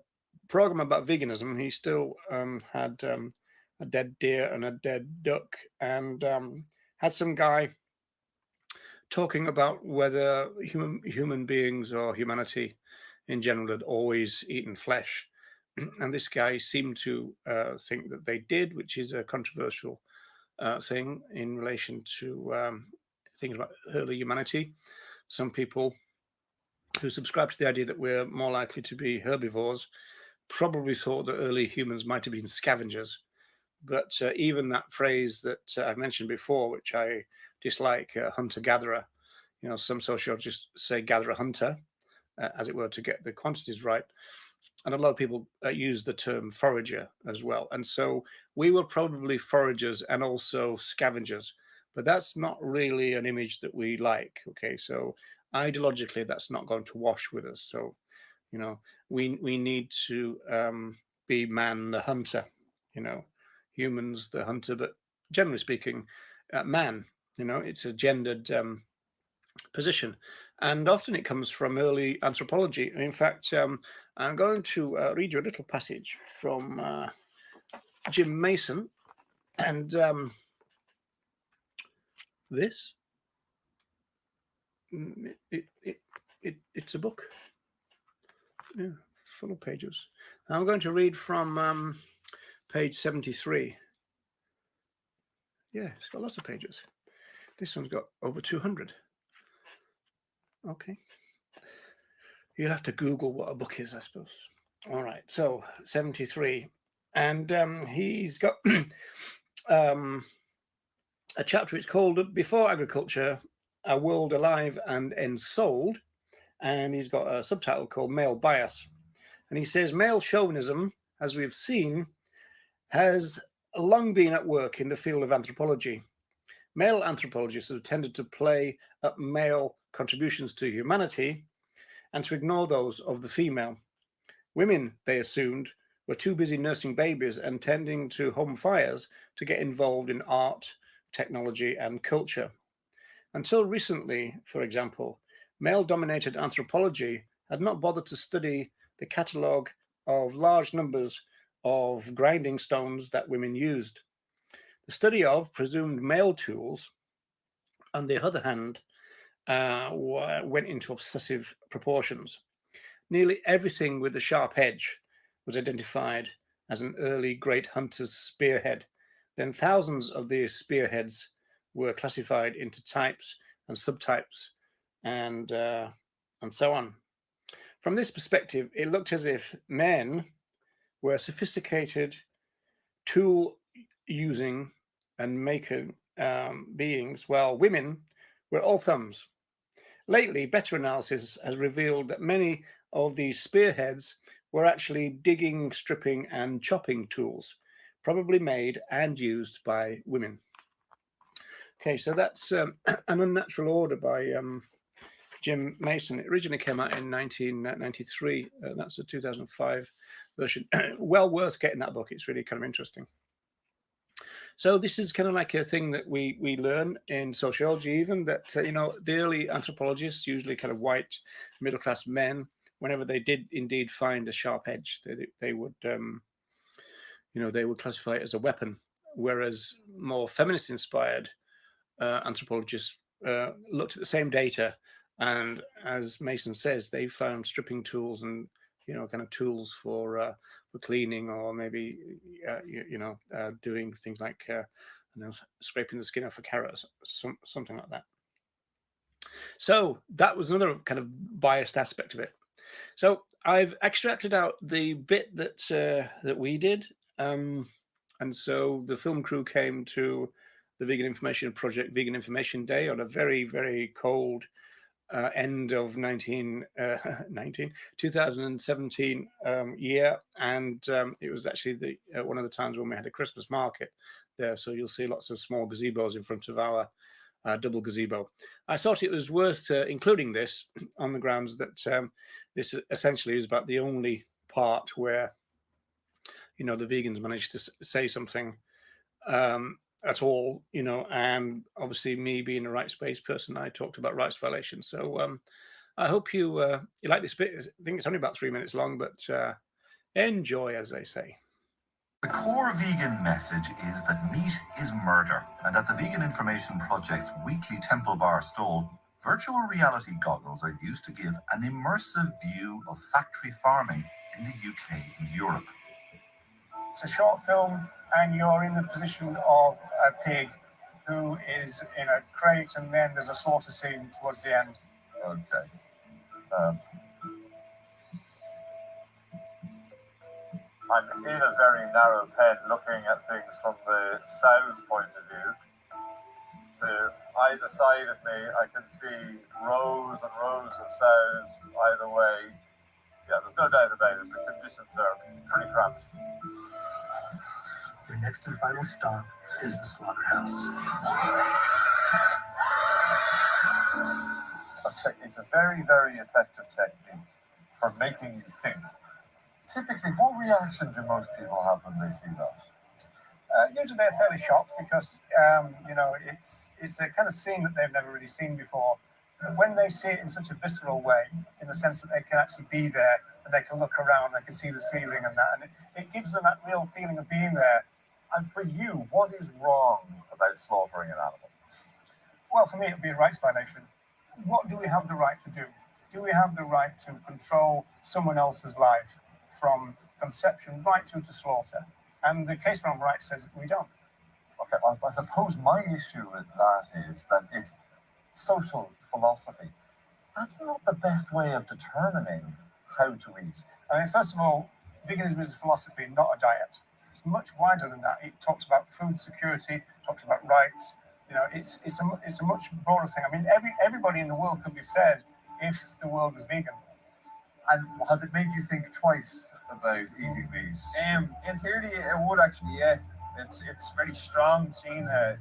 program about veganism, he still had a dead deer and a dead duck, and had some guy talking about whether human beings or humanity in general had always eaten flesh. And this guy seemed to think that they did, which is a controversial thing in relation to things about early humanity. Some people who subscribe to the idea that we're more likely to be herbivores probably thought that early humans might have been scavengers. But even that phrase that I've mentioned before, which I dislike, hunter-gatherer, you know, some sociologists say gatherer-hunter, as it were, to get the quantities right. And a lot of people use the term forager as well. And so we were probably foragers and also scavengers, but that's not really an image that we like. Okay, so ideologically, that's not going to wash with us. So, you know, we need to be man the hunter, you know, humans the hunter, but generally speaking, man, you know, it's a gendered position. And often it comes from early anthropology. In fact, I'm going to read you a little passage from Jim Mason, and this, it's a book, yeah, full of pages. I'm going to read from page 73. Yeah, it's got lots of pages. This one's got over 200. Okay. You'll have to Google what a book is, I suppose. All right, so 73. And he's got a chapter, it's called Before Agriculture, A World Alive and Ensouled. And he's got a subtitle called Male Bias. And he says, male chauvinism, as we've seen, has long been at work in the field of anthropology. Male anthropologists have tended to play up male contributions to humanity and to ignore those of the female. Women, they assumed, were too busy nursing babies and tending to home fires to get involved in art, technology, and culture. Until recently, for example, male-dominated anthropology had not bothered to study the catalogue of large numbers of grinding stones that women used. The study of presumed male tools, on the other hand, went into obsessive proportions. Nearly everything with a sharp edge was identified as an early great hunter's spearhead. Then thousands of these spearheads were classified into types and subtypes, and so on. From this perspective, it looked as if men were sophisticated tool-using and making beings, while women were all thumbs. Lately, better analysis has revealed that many of these spearheads were actually digging, stripping, and chopping tools, probably made and used by women. Okay, so that's An Unnatural Order by Jim Mason. It originally came out in 1993. That's a 2005 version. Well worth getting that book. It's really kind of interesting. So this is kind of like a thing that we learn in sociology, even that, you know, the early anthropologists, usually kind of white middle-class men, whenever they did indeed find a sharp edge, they would, you know, they would classify it as a weapon. whereas more feminist-inspired anthropologists looked at the same data, and as Mason says, they found stripping tools and kind of tools for cleaning, or maybe doing things like scraping the skin off a carrot, something like that. So that was another kind of biased aspect of it. So I've extracted out the bit that we did, and so the film crew came to the Vegan Information Project Vegan Information Day on a very, very cold end of 2017 year, and it was actually the one of the times when we had a Christmas market there. So you'll see lots of small gazebos in front of our double gazebo. I thought it was worth including this on the grounds that this essentially is about the only part where the vegans managed to say something at all, and obviously me being a rights-based person, I talked about rights violations. So I hope you like this bit. I think it's only about 3 minutes long, but enjoy, as they say. The core vegan message is that meat is murder, and at the Vegan Information Project's weekly Temple Bar stall, virtual reality goggles are used to give an immersive view of factory farming in the UK and Europe. It's a short film, and you're in the position of a pig who is in a crate, and then there's a slaughter scene towards the end. Okay. I'm in a very narrow pen looking at things from the sow's point of view. To either side of me, I can see rows and rows of sows either way. Yeah, there's no doubt about it. The conditions are pretty cramped. Your next and final stop is the slaughterhouse. It's a very, very effective technique for making you think. Typically, what reaction do most people have when they see that? Usually they're fairly shocked because, it's a kind of scene that they've never really seen before. When they see it in such a visceral way, in the sense that they can actually be there and they can look around, they can see the ceiling and that, and it gives them that real feeling of being there. And for you, what is wrong about slaughtering an animal? Well, for me, it would be a rights violation. What do we have the right to do? Do we have the right to control someone else's life from conception right through to slaughter? And the case for animal rights says that we don't. Okay, I suppose my issue with that is that it's social philosophy. That's not the best way of determining how to eat. I mean, first of all, veganism is a philosophy, not a diet. It's much wider than that. It talks about food security, talks about rights. It's a much broader thing. I mean, everybody in the world could be fed if the world was vegan. And has it made you think twice about eating meat? In theory, it would actually, yeah. It's very strong seeing how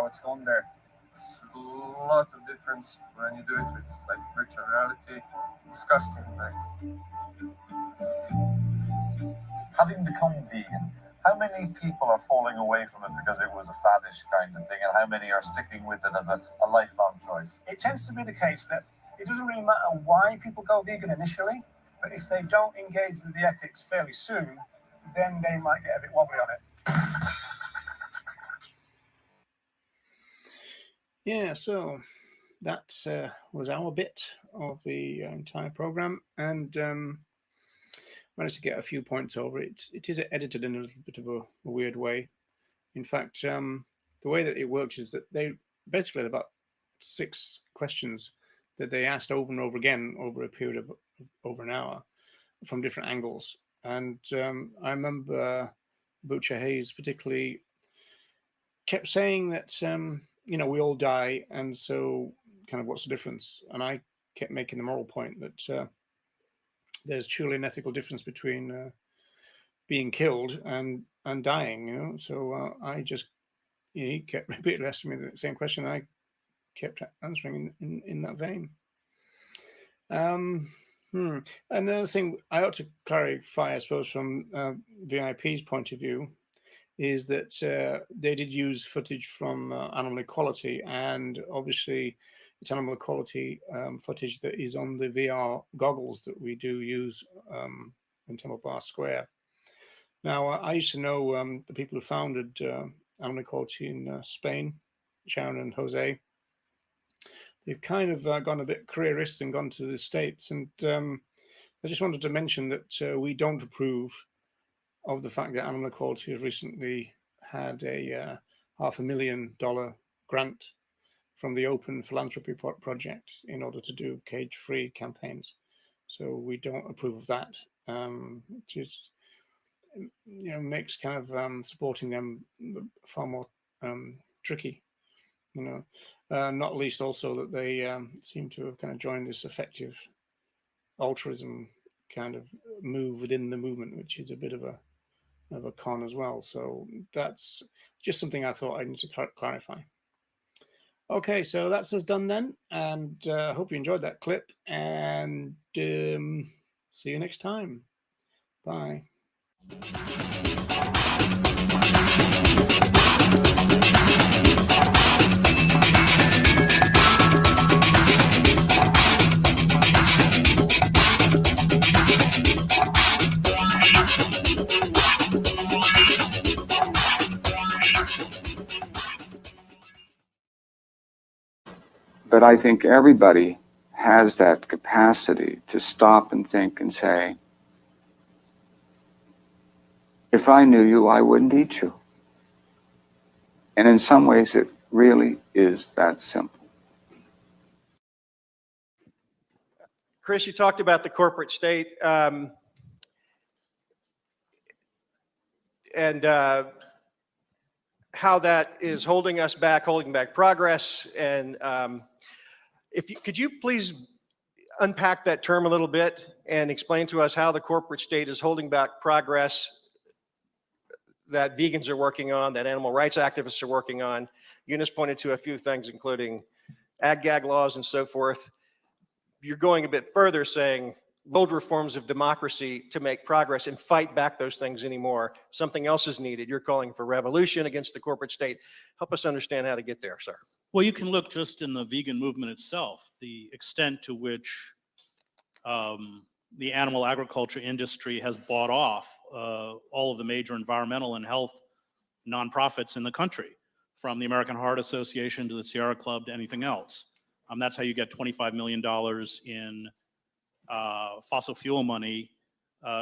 it's done there. It's a lot of difference when you do it with like virtual reality. Disgusting, like. Having become vegan, how many people are falling away from it because it was a faddish kind of thing, and how many are sticking with it as a lifelong choice? It tends to be the case that it doesn't really matter why people go vegan initially, but if they don't engage with the ethics fairly soon, then they might get a bit wobbly on it. Yeah, so that was our bit of the entire program, and managed to get a few points over it. It is edited in a little bit of a weird way. In fact, the way that it works is that they basically had about 6 questions that they asked over and over again over a period of over an hour from different angles. And I remember Butcher Hayes particularly kept saying that, we all die, and so kind of what's the difference? And I kept making the moral point that there's truly an ethical difference between being killed and dying, So I just, he kept repeatedly asking me the same question. I kept answering in that vein. Another thing I ought to clarify, I suppose, from VIP's point of view, is that they did use footage from Animal Equality, and obviously it's Animal Equality footage that is on the VR goggles that we do use in Temple Bar Square. Now, I used to know the people who founded animal equality in Spain, Sharon and Jose. They've kind of gone a bit careerist and gone to the States. And I just wanted to mention that we don't approve of the fact that animal equality has recently had a $500,000 grant from the Open Philanthropy Project in order to do cage-free campaigns. So we don't approve of that. Just makes kind of supporting them far more tricky. Not least also that they seem to have kind of joined this effective altruism kind of move within the movement, which is a bit of a con as well. So that's just something I thought I need to clarify. Okay, so that's us done then, and I hope you enjoyed that clip, and see you next time. Bye. But I think everybody has that capacity to stop and think and say, if I knew you, I wouldn't eat you. And in some ways, it really is that simple. Chris, you talked about the corporate state and how that is holding us back, holding back progress. And could you please unpack that term a little bit and explain to us how the corporate state is holding back progress that vegans are working on, that animal rights activists are working on? Eunice pointed to a few things, including ag-gag laws and so forth. You're going a bit further, saying bold reforms of democracy to make progress and fight back those things anymore. Something else is needed. You're calling for revolution against the corporate state. Help us understand how to get there, sir. Well, you can look just in the vegan movement itself, the extent to which the animal agriculture industry has bought off all of the major environmental and health nonprofits in the country, from the American Heart Association to the Sierra Club to anything else. That's how you get $25 million in fossil fuel money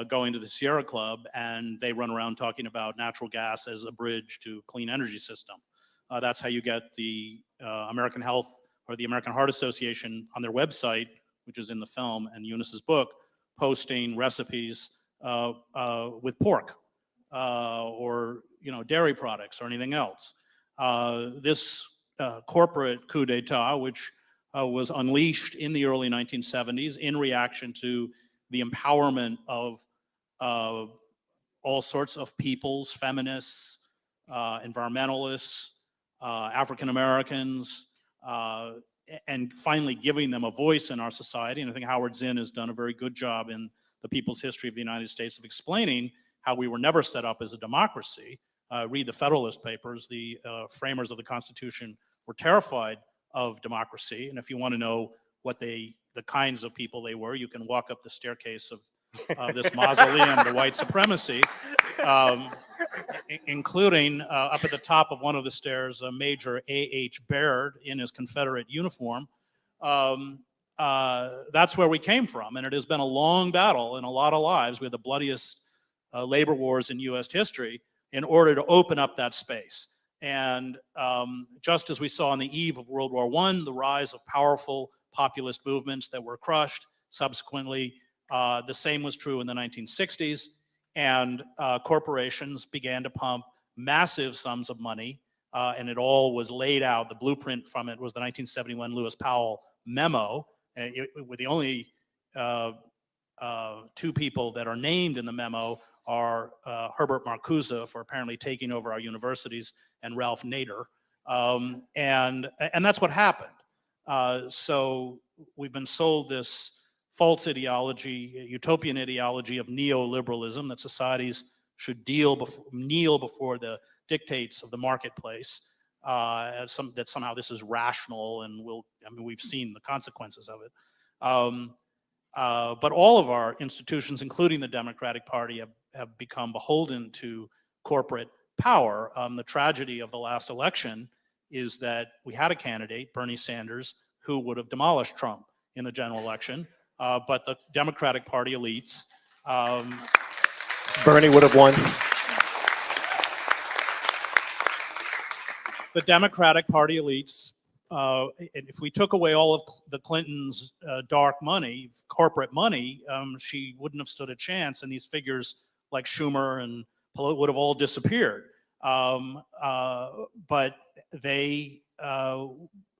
going to the Sierra Club, and they run around talking about natural gas as a bridge to clean energy system. That's how you get the American Health or the American Heart Association on their website, which is in the film and Eunice's book, posting recipes with pork or dairy products or anything else. This corporate coup d'etat, which was unleashed in the early 1970s in reaction to the empowerment of all sorts of peoples, feminists, environmentalists, African Americans, and finally giving them a voice in our society. And I think Howard Zinn has done a very good job in The People's History of the United States of explaining how we were never set up as a democracy. Read the Federalist Papers. The framers of the Constitution were terrified of democracy. And if you want to know what the kinds of people they were, you can walk up the staircase of this mausoleum to white supremacy, including up at the top of one of the stairs, Major A.H. Baird in his Confederate uniform. That's where we came from. And it has been a long battle in a lot of lives. We had the bloodiest labor wars in U.S. history in order to open up that space. And just as we saw on the eve of World War I, the rise of powerful populist movements that were crushed, subsequently, the same was true in the 1960s. And corporations began to pump massive sums of money, and it all was laid out. The blueprint from it was the 1971 Lewis Powell memo. With the only two people that are named in the memo are Herbert Marcuse for apparently taking over our universities, and Ralph Nader. And that's what happened. So we've been sold this false ideology, utopian ideology of neoliberalism, that societies should kneel before the dictates of the marketplace, that somehow this is rational, and we've seen the consequences of it. But all of our institutions, including the Democratic Party, have become beholden to corporate power. The tragedy of the last election is that we had a candidate, Bernie Sanders, who would have demolished Trump in the general election, but the Democratic Party elites. Bernie would have won. The Democratic Party elites, if we took away all of the Clintons' dark money, corporate money, she wouldn't have stood a chance, and these figures like Schumer and Pelosi would have all disappeared. But they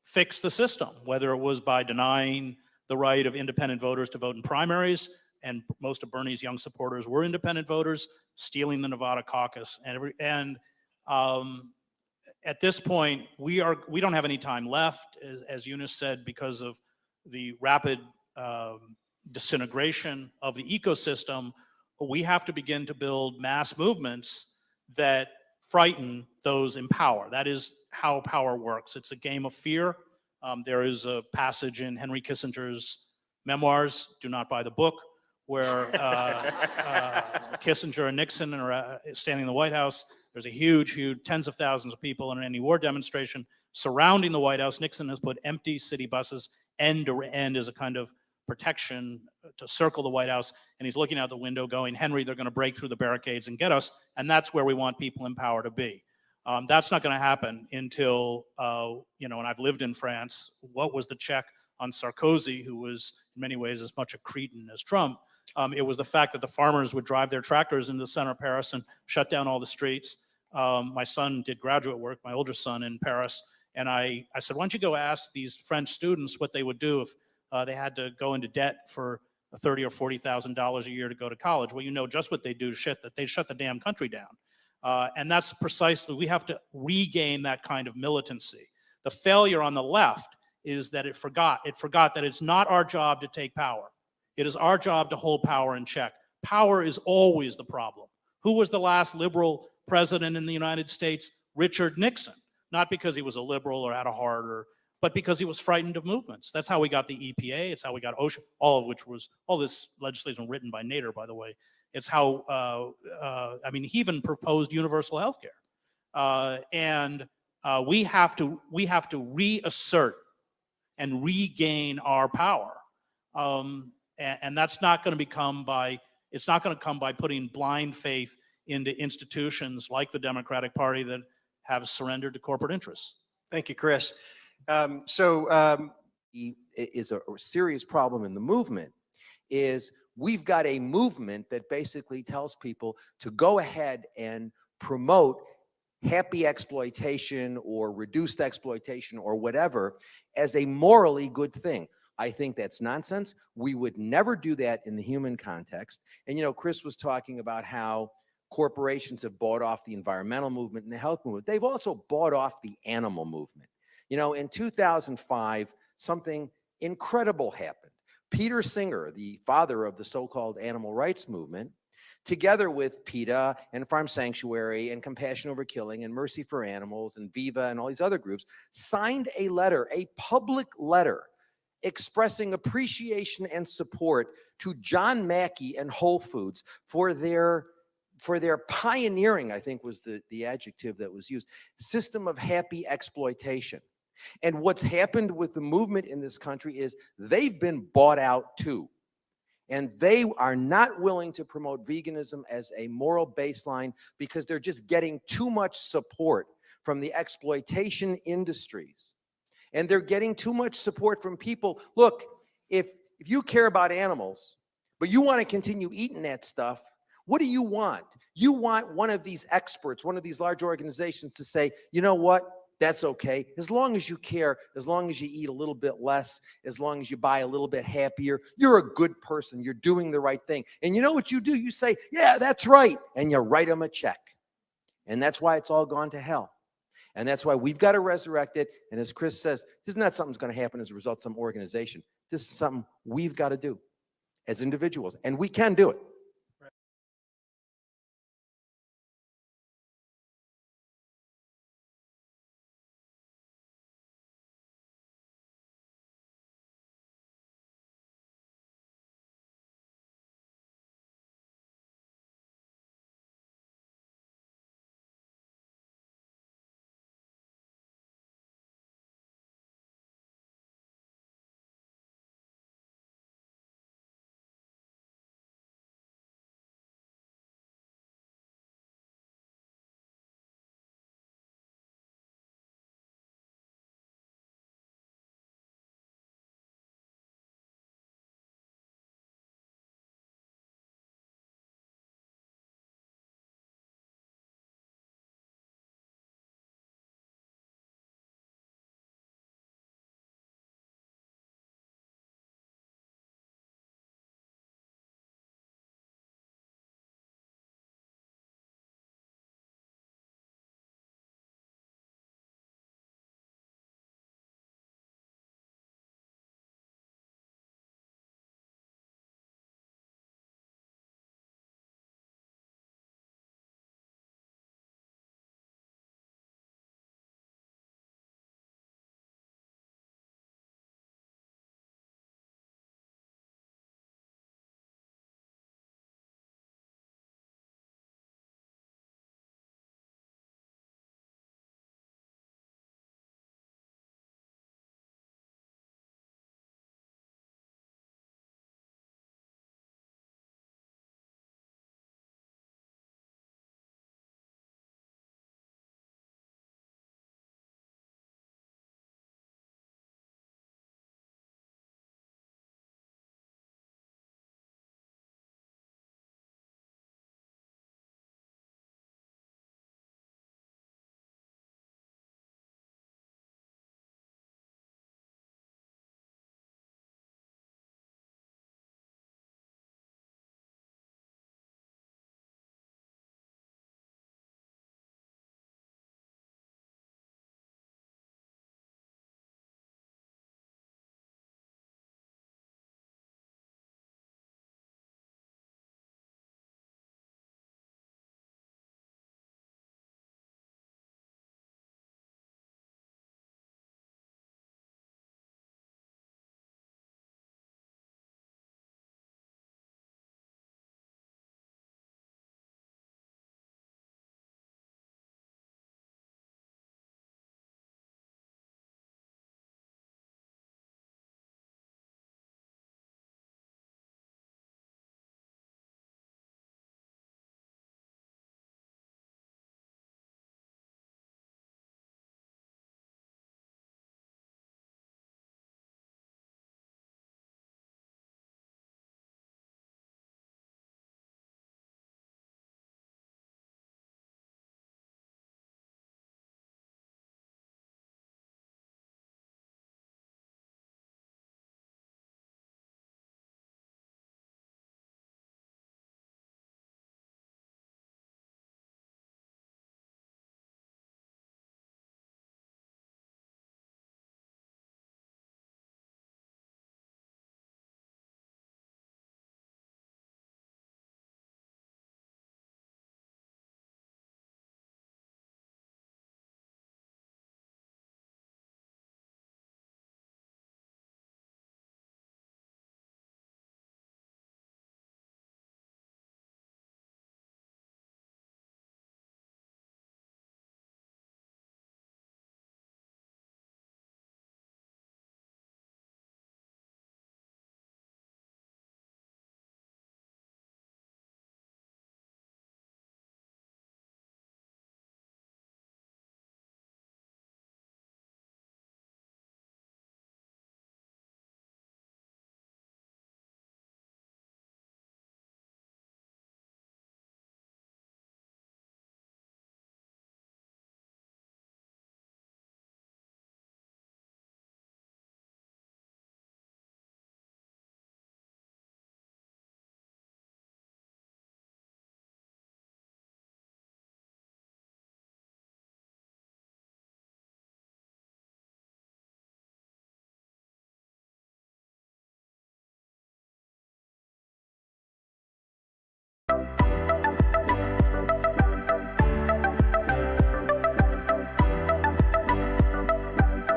fixed the system, whether it was by denying the right of independent voters to vote in primaries, and most of Bernie's young supporters were independent voters, stealing the Nevada caucus, and at this point, we don't have any time left, as Eunice said, because of the rapid disintegration of the ecosystem. We have to begin to build mass movements that frighten those in power. That is how power works. It's a game of fear. There is a passage in Henry Kissinger's memoirs, do not buy the book, where Kissinger and Nixon are standing in the White House. There's a huge, tens of thousands of people in an anti-war demonstration surrounding the White House. Nixon has put empty city buses end to end as a kind of protection to circle the White House, and he's looking out the window going, Henry, they're going to break through the barricades and get us, and that's where we want people in power to be. That's not going to happen until, and I've lived in France. What was the check on Sarkozy, who was in many ways as much a cretin as Trump? It was the fact that the farmers would drive their tractors into the center of Paris and shut down all the streets. My son did graduate work, my older son, in Paris, and I said, why don't you go ask these French students what they would do if they had to go into debt for $30,000 or $40,000 a year to go to college. Well, you know just what they do, that they shut the damn country down. And that's precisely, we have to regain that kind of militancy. The failure on the left is that it forgot that it's not our job to take power. It is our job to hold power in check. Power is always the problem. Who was the last liberal president in the United States? Richard Nixon. Not because he was a liberal or had a heart, but because he was frightened of movements. That's how we got the EPA. It's how we got OSHA, all this legislation written by Nader, by the way. It's how, he even proposed universal health care. We have to reassert and regain our power. And that's not going to come by putting blind faith into institutions like the Democratic Party that have surrendered to corporate interests. Thank you, Chris. Is a serious problem in the movement is we've got a movement that basically tells people to go ahead and promote happy exploitation or reduced exploitation or whatever as a morally good thing. I think that's nonsense. We would never do that in the human context. And, Chris was talking about how corporations have bought off the environmental movement and the health movement. They've also bought off the animal movement. In 2005, something incredible happened. Peter Singer, the father of the so-called animal rights movement, together with PETA and Farm Sanctuary and Compassion Over Killing and Mercy for Animals and Viva and all these other groups, signed a letter, a public letter, expressing appreciation and support to John Mackey and Whole Foods for their pioneering, I think was the adjective that was used, system of happy exploitation. And what's happened with the movement in this country is they've been bought out too. And they are not willing to promote veganism as a moral baseline because they're just getting too much support from the exploitation industries. And they're getting too much support from people. Look, if you care about animals, but you want to continue eating that stuff, what do you want? You want one of these experts, one of these large organizations to say, you know what? That's okay. As long as you care, as long as you eat a little bit less, as long as you buy a little bit happier, you're a good person. You're doing the right thing. And you know what you do? You say, yeah, that's right. And you write them a check. And that's why it's all gone to hell. And that's why we've got to resurrect it. And as Chris says, this is not something that's going to happen as a result of some organization. This is something we've got to do as individuals. And we can do it.